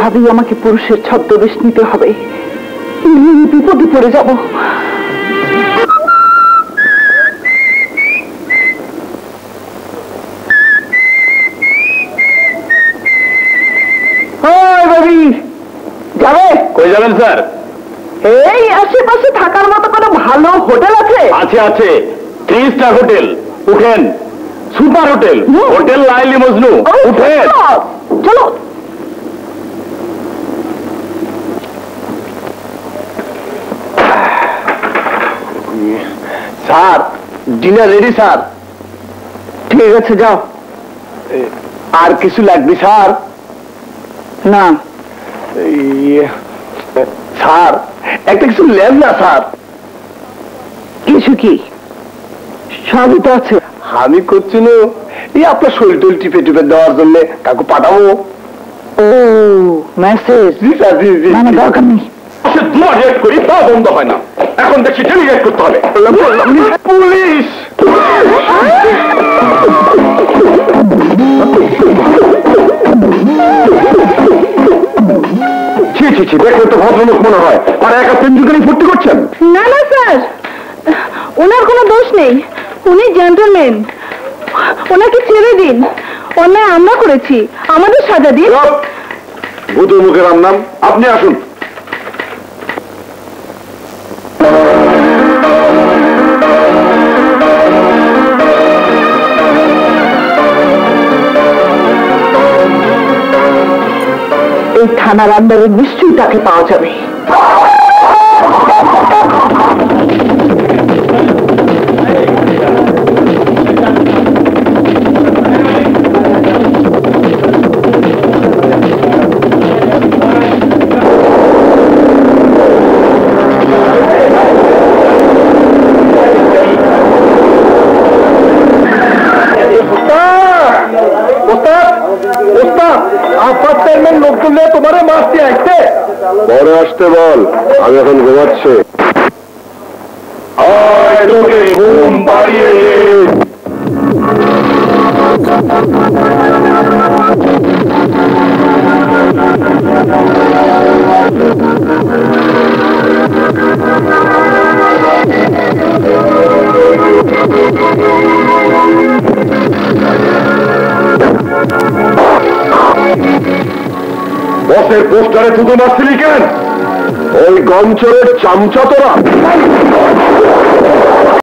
কোনোভাবেই আমাকে পুরুষের ছদ্মবেশ নিতে হবে, বিপদে পড়ে যাব। যাবে? কই যাবেন স্যার? এই আশেপাশে থাকার মতো কোনো ভালো হোটেল আছে? আছে আছে, 3 স্টার হোটেল। উঠেন। Super hotel, hotel Laili Majnu. উঠেন, চলো। Sir dinner ready sir. ঠিক আছে, যাও। আর কিছু লাগবে স্যার? না স্যার, একটা কিছু নেন না স্যার। কিছু কি? সবই তো আছে। আমি করছি না, এই আপনার শরীর টল টিপে টিপে দেওয়ার জন্য কাকু পাঠাবো। ও মেসেজ? জি স্যার, জি জি। মানে দরকার নেই। ডেলিগেট করি, তা বন্ধ হয় না। এখন দেখছি ডেলিগেট করতে হবে। পুলিশ! ছি ছি ছি, দেখলে তো ভদ্রলোক মনে হয়, আর একা পেঞ্জুকানি ফুর্তি করছেন। না না স্যার, ওনার কোনো দোষ নেই, উনি জেন্টলম্যান। ওনাকে ছেড়ে দিন, অন্যায় আমরা করেছি, আমাদের সাজা দিন। ভূত মুখের নাম, আপনি আসুন। এই থানার আন্ডারে নিশ্চয়ই তাকে পাওয়া যাবে। তোমারে মারতে আসছে, পরে আসতে বল, আমি এখন ঘুমাচ্ছি। তোকে ঘুম পাড়িয়ে বসের পোস্টারে থুতু মারছিলি কেন? ওই গঞ্চরের চামচা তোরা।